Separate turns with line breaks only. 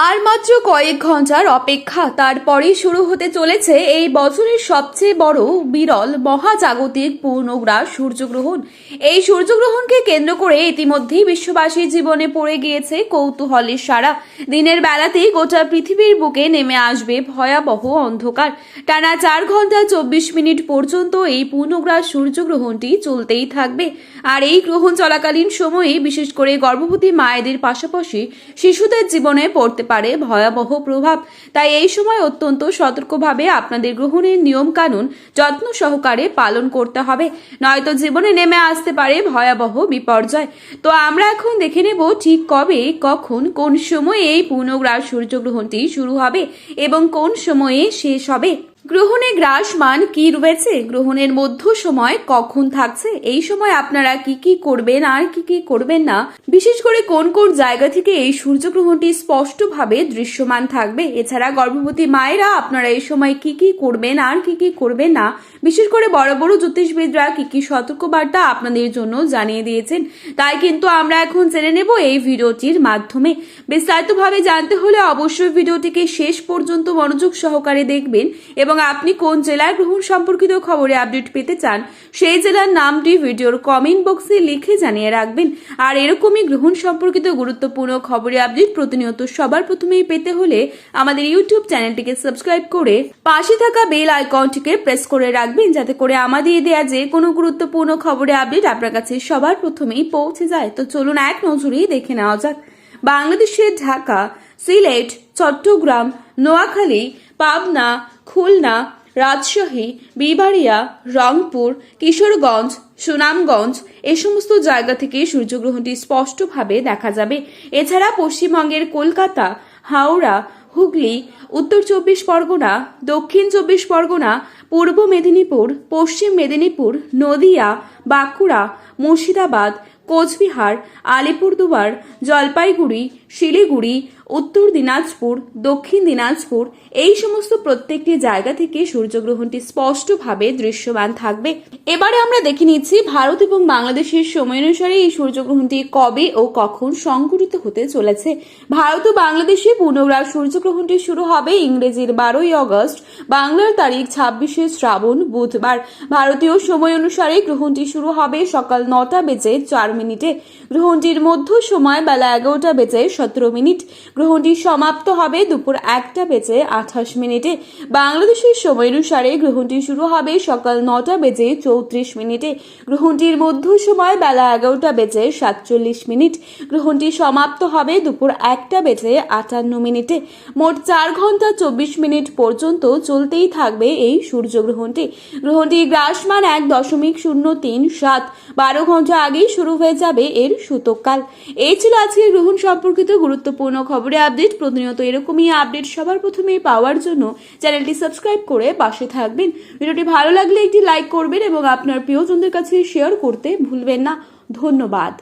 আর মাত্র কয়েক ঘন্টার অপেক্ষা, তারপরেই শুরু হতে চলেছে এই বছরের সবচেয়ে বড় বিরল মহাজাগতিক পূর্ণগ্রাস সূর্যগ্রহণ। এই সূর্যগ্রহণকে কেন্দ্র করে ইতিমধ্যেই বিশ্ববাসীর জীবনে পড়ে গিয়েছে কৌতূহলের সারা। দিনের বেলাতেই গোটা পৃথিবীর বুকে নেমে আসবে ভয়াবহ অন্ধকার। টানা 4 ঘন্টা 24 মিনিট পর্যন্ত এই পূর্ণগ্রাস সূর্যগ্রহণটি চলতেই থাকবে। আর এই গ্রহণ চলাকালীন সময়ে বিশেষ করে গর্ভবতী মায়েদের পাশাপাশি শিশুদের জীবনে পড়তে পারে ভয়াবহ প্রভাব। তাই এই সময় অত্যন্ত সতর্কভাবে আপনাদের গ্রহণের নিয়ম কানুন যত্ন সহকারে পালন করতে হবে, নয়তো জীবনে নেমে আসতে পারে ভয়াবহ বিপর্যয়। তো আমরা এখন দেখে নেব ঠিক কবে, কখন, কোন সময়ে এই পূর্ণগ্রাস সূর্যগ্রহণটি শুরু হবে এবং কোন সময়ে শেষ হবে। গ্রহণে গ্রাস মান কি রয়েছে, গ্রহণের মধ্য সময় কখন থাকছে, এই সময় আপনারা কি কি করবেন আর কি কি করবেন না, বিশেষ করে কোন কোন জায়গা থেকে এই সূর্যগ্রহণটি স্পষ্টভাবে দৃশ্যমান থাকবে। এছাড়া গর্ভবতী মায়েরা আপনারা এই সময় কি কি করবেন আর কি কি করবেন না, বিশেষ করে বড় বড় জ্যোতিষবিদরা কি কি সতর্কবার্তা আপনাদের জন্য জানিয়ে দিয়েছেন, তাই কিন্তু আমরা এখন জেনে নেব এই ভিডিওটির মাধ্যমে। বিস্তারিতভাবে জানতে হলে অবশ্যই ভিডিওটিকে শেষ পর্যন্ত মনোযোগ সহকারে দেখবেন এবং আপনি কোন জেলার গ্রহণ সম্পর্কিত খবরে আপডেট পেতে চান সেই জেলার নামটি ভিডিওর কমেন্ট বক্সে লিখে জানিয়ে রাখবেন। আর এরকমই গ্রহণ সম্পর্কিত গুরুত্বপূর্ণ খবরে আপডেট প্রতিনিয়ত সবার প্রথমেই পেতে হলে আমাদের ইউটিউব চ্যানেলটিকে সাবস্ক্রাইব করে পাশে থাকা বেল আইকনটিকে প্রেস করে রাখবেন, যাতে করে আমাদের দেয়া যে কোনো গুরুত্বপূর্ণ খবরে আপডেট আপনার কাছে সবার প্রথমেই পৌঁছে যায়। তো চলুন এক নজরেই দেখে নেওয়া যাক। বাংলাদেশের ঢাকা, সিলেট, চট্টগ্রাম, নোয়াখালী, পাবনা, খুলনা, রাজশাহী, বিবাড়িয়া, রংপুর, কিশোরগঞ্জ, সুনামগঞ্জ এই সমস্ত জায়গা থেকে সূর্যগ্রহণটি স্পষ্টভাবে দেখা যাবে। এছাড়া পশ্চিমবঙ্গের কলকাতা, হাওড়া, হুগলি, উত্তর 24 পরগনা, দক্ষিণ 24 পরগনা, পূর্ব মেদিনীপুর, পশ্চিম মেদিনীপুর, নদিয়া, বাঁকুড়া, মুর্শিদাবাদ, কোচবিহার, আলিপুরদুয়ার, জলপাইগুড়ি, শিলিগুড়ি, উত্তর দিনাজপুর, দক্ষিণ দিনাজপুর এই সমস্ত প্রত্যেকটি জায়গা থেকে সূর্যগ্রহণটি স্পষ্টভাবে দৃশ্যমান থাকবে। এবারে আমরা দেখে নিচ্ছি ভারত এবং বাংলাদেশের সময় অনুসারে এই সূর্যগ্রহণটি কবে ও কখন সংঘটিত হতে চলেছে। ভারত ও বাংলাদেশে পূর্ণগ্রাস সূর্যগ্রহণটি শুরু হবে ইংরেজির 12ই আগস্ট, বাংলার তারিখ 26শে শ্রাবণ, বুধবার। ভারতীয় সময় অনুসারে গ্রহণটি শুরু হবে সকাল 9টা বেজে 4 মিনিটে। গ্রহণটির মধ্য সময় বেলা 11টা বেজে 17 মিনিট। গ্রহণটি সমাপ্ত হবে দুপুর 1টা বেজে 28 মিনিটে। বাংলাদেশের সময় অনুসারে গ্রহণটি শুরু হবে সকাল 9টা বেজে 34 মিনিটে। গ্রহণটির মধ্য সময় বেলা 11টা বেজে 47 মিনিট। গ্রহণটি সমাপ্ত হবে দুপুর 1টা বেজে 58 মিনিটে। মোট 4 ঘন্টা 24 মিনিট পর্যন্ত চলতেই থাকবে এই সূর্যগ্রহণটি। গ্রহণটি গ্রাসমান 1.037, 12 ঘন্টা আগেই শুরু হয়ে যাবে এর সূতককাল। এই ছিল আজকের গ্রহণ সম্পর্কিত গুরুত্বপূর্ণ খবরে আপডেট। প্রতিনিয়ত এরকমই আপডেট সবার প্রথমে পাওয়ার জন্য চ্যানেলটি সাবস্ক্রাইব করে পাশে থাকবেন। ভিডিওটি ভালো লাগলে একটি লাইক করবেন এবং আপনার প্রিয়জনদের কাছে শেয়ার করতে ভুলবেন না। ধন্যবাদ।